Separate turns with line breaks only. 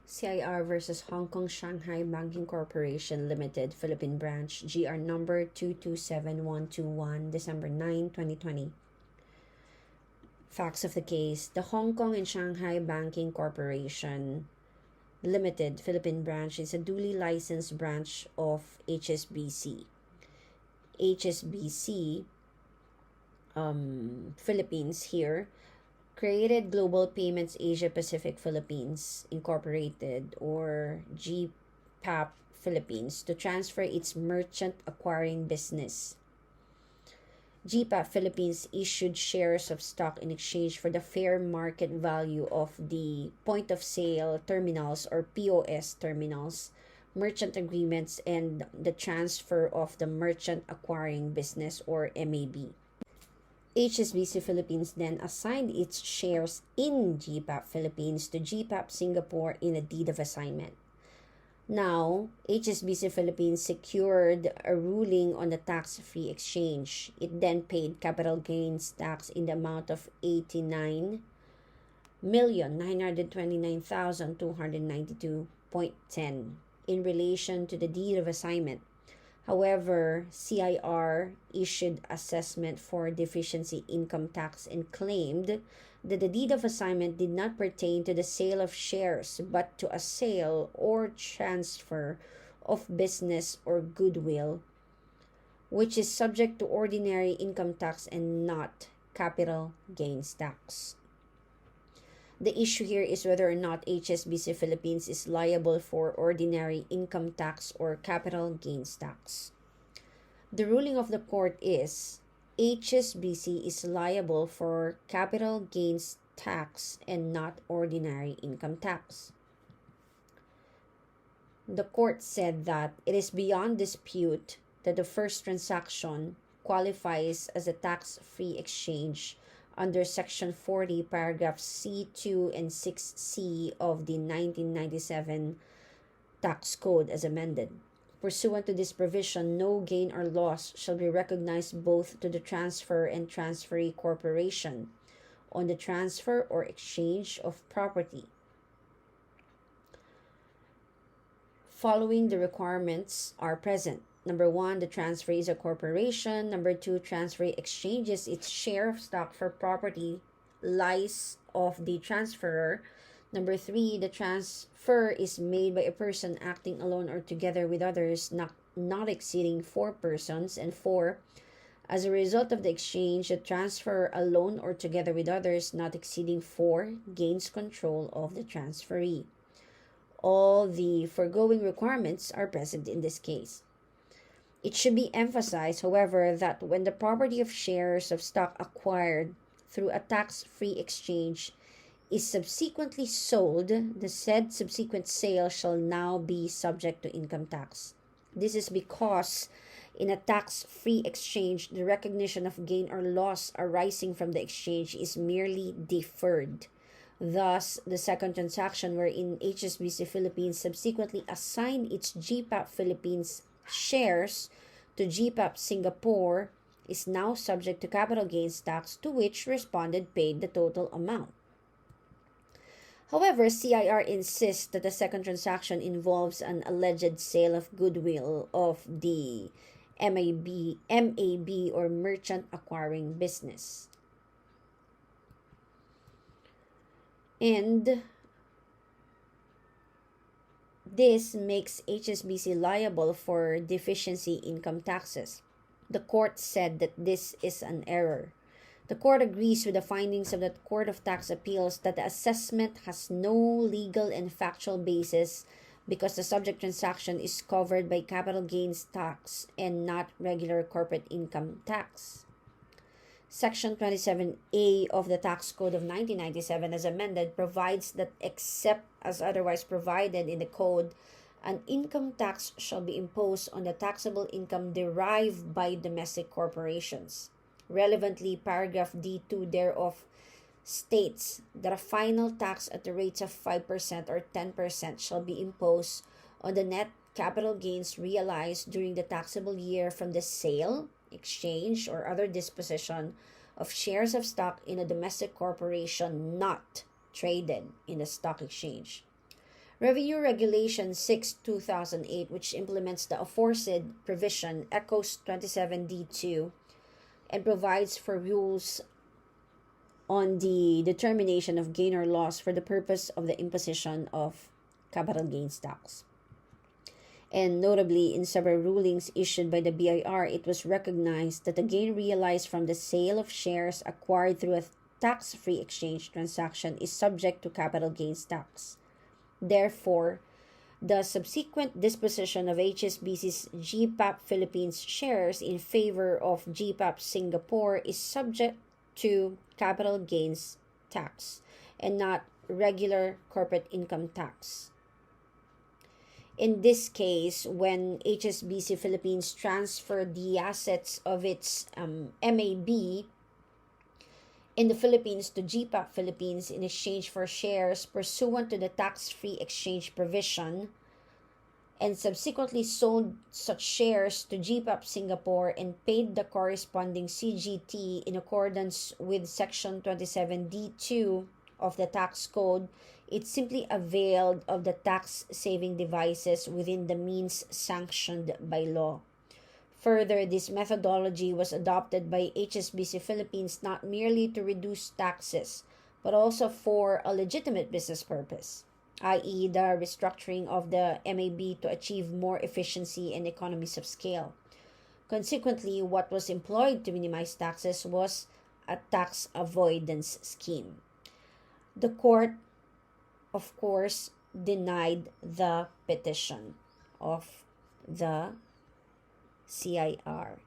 CIR versus Hong Kong Shanghai Banking Corporation Limited, Philippine Branch, GR number 227121, December 9, 2020. Facts of the case. The Hong Kong and Shanghai Banking Corporation Limited, Philippine Branch is a duly licensed branch of HSBC. HSBC, Philippines here, created Global Payments Asia Pacific Philippines Incorporated, or GPAP Philippines, to transfer its merchant acquiring business. GPAP Philippines issued shares of stock in exchange for the fair market value of the point of sale terminals, or POS terminals, merchant agreements, and the transfer of the merchant acquiring business, or MAB. HSBC Philippines then assigned its shares in GPAP Philippines to GPAP Singapore in a deed of assignment. Now, HSBC Philippines secured a ruling on the tax-free exchange. It then paid capital gains tax in the amount of 89,929,292.10 in relation to the deed of assignment. However, CIR issued assessment for deficiency income tax and claimed that the deed of assignment did not pertain to the sale of shares but to a sale or transfer of business or goodwill, which is subject to ordinary income tax and not capital gains tax. The issue here is whether or not HSBC Philippines is liable for ordinary income tax or capital gains tax. The ruling of the court is HSBC is liable for capital gains tax and not ordinary income tax. The court said that it is beyond dispute that the first transaction qualifies as a tax-free exchange under Section 40, paragraphs C2 and 6C of the 1997 Tax Code as amended. Pursuant to this provision, no gain or loss shall be recognized both to the transfer and transferee corporation on the transfer or exchange of property. Following the requirements are present. Number 1, the transferee is a corporation. Number 2, transferee exchanges its share of stock for property lies of the transferor. Number 3, the transfer is made by a person acting alone or together with others, not exceeding 4 persons. And 4, as a result of the exchange, the transfer alone or together with others, not exceeding 4, gains control of the transferee. All the foregoing requirements are present in this case. It should be emphasized, however, that when the property of shares of stock acquired through a tax-free exchange is subsequently sold, the said subsequent sale shall now be subject to income tax. This is because in a tax-free exchange, the recognition of gain or loss arising from the exchange is merely deferred. Thus, the second transaction wherein HSBC Philippines subsequently assigned its GPAP Philippines shares to GPAP Singapore is now subject to capital gains tax, to which respondent paid the total amount. However, CIR insists that the second transaction involves an alleged sale of goodwill of the MAB or merchant acquiring business. And this makes HSBC liable for deficiency income taxes. The court said that this is an error. The court agrees with the findings of the Court of Tax Appeals that the assessment has no legal and factual basis because the subject transaction is covered by capital gains tax and not regular corporate income tax. Section 27A of the Tax Code of 1997 as amended provides that except as otherwise provided in the code, an income tax shall be imposed on the taxable income derived by domestic corporations. Relevantly, paragraph D2 thereof states that a final tax at the rates of 5% or 10% shall be imposed on the net capital gains realized during the taxable year from the sale, exchange, or other disposition of shares of stock in a domestic corporation not traded in the stock exchange. Revenue Regulation 6/2008, which implements the aforesaid provision, echoes 27D2 and provides for rules on the determination of gain or loss for the purpose of the imposition of capital gains tax. And notably, in several rulings issued by the BIR, it was recognized that the gain realized from the sale of shares acquired through a tax-free exchange transaction is subject to capital gains tax. Therefore, the subsequent disposition of HSBC's GPAP Philippines shares in favor of GPAP Singapore is subject to capital gains tax and not regular corporate income tax. In this case, when HSBC Philippines transferred the assets of its MAB in the Philippines to GPAP Philippines in exchange for shares pursuant to the tax-free exchange provision, and subsequently sold such shares to GPAP Singapore and paid the corresponding CGT in accordance with Section 27D2 of the tax code, it simply availed of the tax-saving devices within the means sanctioned by law. Further, this methodology was adopted by HSBC Philippines not merely to reduce taxes, but also for a legitimate business purpose, i.e. the restructuring of the MAB to achieve more efficiency and economies of scale. Consequently, what was employed to minimize taxes was a tax avoidance scheme. The court, of course, denied the petition of the CIR.